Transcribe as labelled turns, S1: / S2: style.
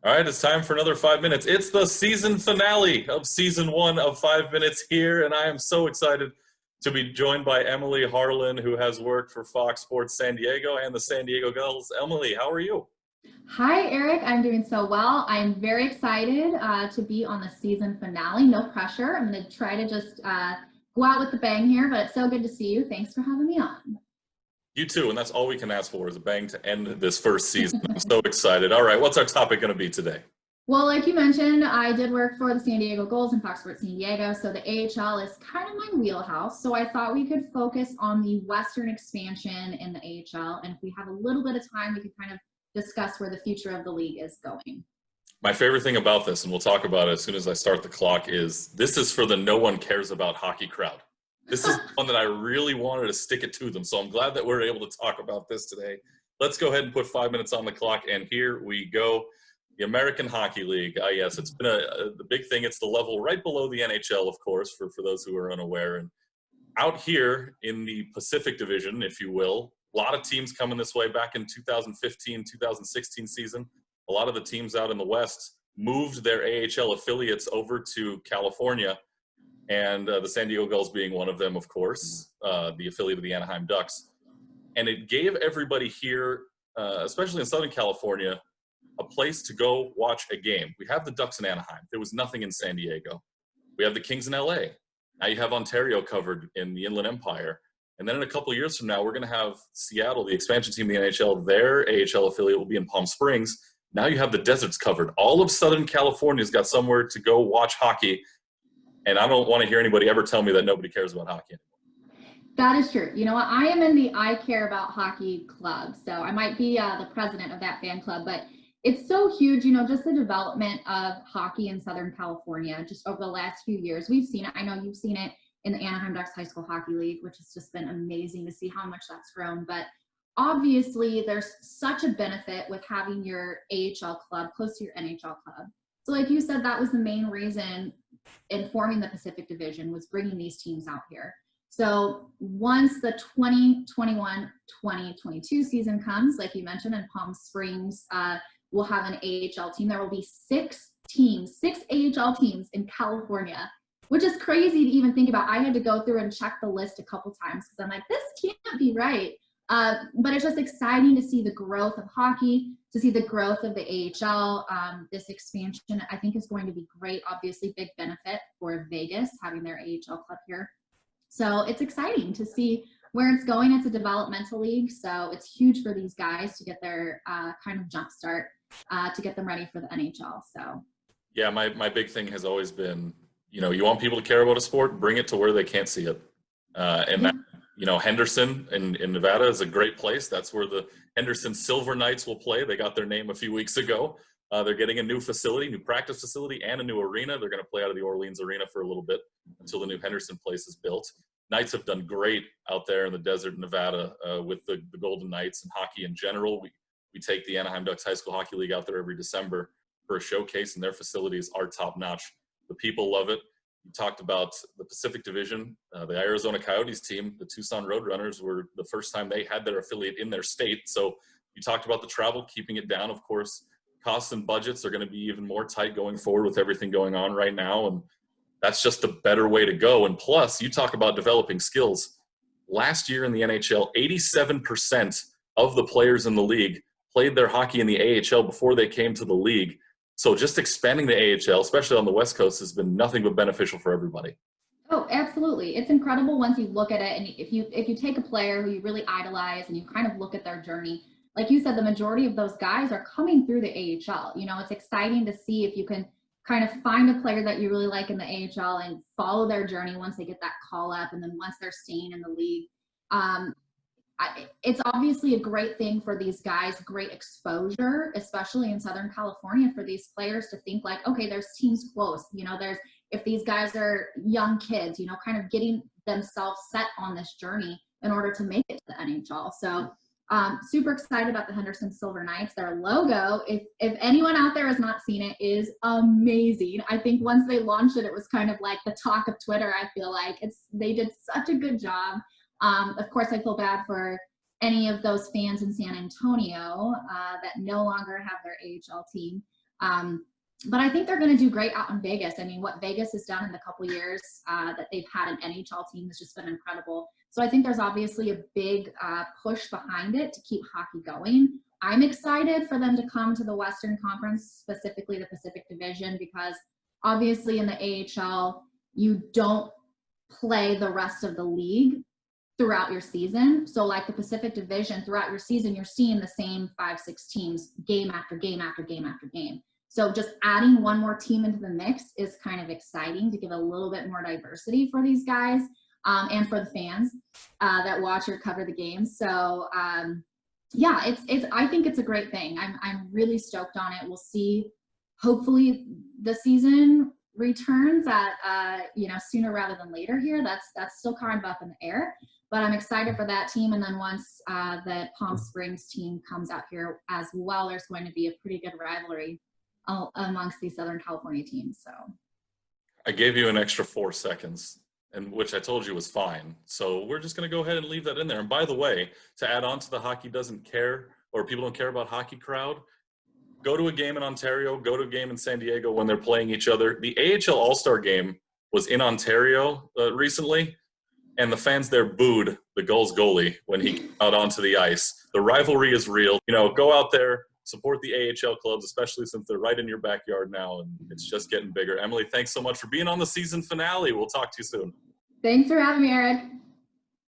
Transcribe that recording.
S1: All right, it's time for another 5 minutes. It's the season finale of season 1 of 5 Minutes here, and I am so excited to be joined by Emily Harlan, who has worked for Fox Sports San Diego and the San Diego Gulls. Emily, how are you?
S2: Hi, Eric. I'm doing so well. I'm very excited to be on the season finale. No pressure. I'm going to try to just go out with the bang here, but it's so good to see you. Thanks for having me on.
S1: You too, and that's all we can ask for is a bang to end this first season. I'm so excited. All right, what's our topic going to be today?
S2: Well, like you mentioned, I did work for the San Diego Gulls and Fox Sports San Diego, so the AHL is kind of my wheelhouse. So I thought we could focus on the Western expansion in the AHL, and if we have a little bit of time, we could kind of discuss where the future of the league is going.
S1: My favorite thing about this, and we'll talk about it as soon as I start the clock, is this is for the no one cares about hockey crowd. This is one that I really wanted to stick it to them, so I'm glad that we're able to talk about this today. Let's go ahead and put 5 minutes on the clock, and here we go. The American Hockey League. Yes, it's been the big thing. It's the level right below the NHL, of course, for those who are unaware. And out here in the Pacific Division, if you will, a lot of teams coming this way. Back in 2015, 2016 season, a lot of the teams out in the West moved their AHL affiliates over to California, and the San Diego Gulls being one of them, of course, the affiliate of the Anaheim Ducks. And it gave everybody here, especially in Southern California, a place to go watch a game. We have the Ducks in Anaheim. There was nothing in San Diego. We have the Kings in LA. Now you have Ontario covered in the Inland Empire. And then in a couple of years from now, we're going to have Seattle, the expansion team of the NHL. Their AHL affiliate will be in Palm Springs. Now you have the deserts covered. All of Southern California's got somewhere to go watch hockey. And I don't want to hear anybody ever tell me that nobody cares about hockey anymore.
S2: That is true. You know what? I am in the I Care About Hockey club. So I might be the president of that fan club, but it's so huge, you know, just the development of hockey in Southern California just over the last few years. We've seen it. I know you've seen it in the Anaheim Ducks High School Hockey League, which has just been amazing to see how much that's grown. But obviously, there's such a benefit with having your AHL club close to your NHL club. So like you said, that was the main reason in forming the Pacific Division, was bringing these teams out here. So once the 2021-2022 season comes, like you mentioned, in Palm Springs, we'll have an AHL team. There will be six AHL teams in California, which is crazy to even think about. I had to go through and check the list a couple times because I'm like, this can't be right. But it's just exciting to see the growth of hockey, to see the growth of the AHL. This expansion, I think, is going to be great. Obviously, big benefit for Vegas having their AHL club here. So it's exciting to see where it's going. It's a developmental league, so it's huge for these guys to get their kind of jump start to get them ready for the NHL. So,
S1: yeah, my big thing has always been, you know, you want people to care about a sport, bring it to where they can't see it. And that, you know, Henderson in Nevada is a great place. That's where the Henderson Silver Knights will play. They got their name a few weeks ago. They're getting a new facility, new practice facility, and a new arena. They're going to play out of the Orleans Arena for a little bit until the new Henderson place is built. Knights have done great out there in the desert in Nevada with the Golden Knights and hockey in general. We take the Anaheim Ducks High School Hockey League out there every December for a showcase, and their facilities are top-notch. The people love it. You talked about the Pacific Division. The Arizona Coyotes team, the Tucson Roadrunners, were the first time they had their affiliate in their state. So you talked about the travel, keeping it down. Of course, costs and budgets are going to be even more tight going forward with everything going on right now, and that's just the better way to go. And plus, you talk about developing skills. Last year in the NHL, 87% of the players in the league played their hockey in the AHL before they came to the league. So just expanding the AHL, especially on the West Coast, has been nothing but beneficial for everybody.
S2: Oh, absolutely. It's incredible once you look at it. And if you take a player who you really idolize and you kind of look at their journey, like you said, the majority of those guys are coming through the AHL. You know, it's exciting to see if you can kind of find a player that you really like in the AHL and follow their journey once they get that call up, and then once they're staying in the league. It's obviously a great thing for these guys, great exposure, especially in Southern California, for these players to think like, okay, there's teams close. You know, if these guys are young kids, you know, kind of getting themselves set on this journey in order to make it to the NHL. So super excited about the Henderson Silver Knights. Their logo, if anyone out there has not seen it, is amazing. I think once they launched it, it was kind of like the talk of Twitter. I feel like they did such a good job. Of course, I feel bad for any of those fans in San Antonio that no longer have their AHL team. But I think they're going to do great out in Vegas. I mean, what Vegas has done in the couple years that they've had an NHL team has just been incredible. So I think there's obviously a big push behind it to keep hockey going. I'm excited for them to come to the Western Conference, specifically the Pacific Division, because obviously in the AHL, you don't play the rest of the league throughout your season. So like the Pacific Division, throughout your season, you're seeing the same 5-6 teams game after game after game after game. So just adding one more team into the mix is kind of exciting to give a little bit more diversity for these guys and for the fans that watch or cover the games. So yeah, I think it's a great thing. I'm really stoked on it. We'll see. Hopefully the season returns at sooner rather than later here. That's still kind of up in the air, but I'm excited for that team. And then once the Palm Springs team comes out here as well, there's going to be a pretty good rivalry amongst these Southern California teams. So
S1: I gave you an extra 4 seconds, and which I told you was fine. So we're just going to go ahead and leave that in there. And by the way, to add on to the hockey doesn't care, or people don't care about hockey crowd, go to a game in Ontario, go to a game in San Diego when they're playing each other. The AHL All-Star game was in Ontario recently, and the fans there booed the Gulls goalie when he came out onto the ice. The rivalry is real. Go out there, support the AHL clubs, especially since they're right in your backyard now, and it's just getting bigger. Emily, thanks so much for being on the season finale. We'll talk to you soon.
S2: Thanks for having me, Erik.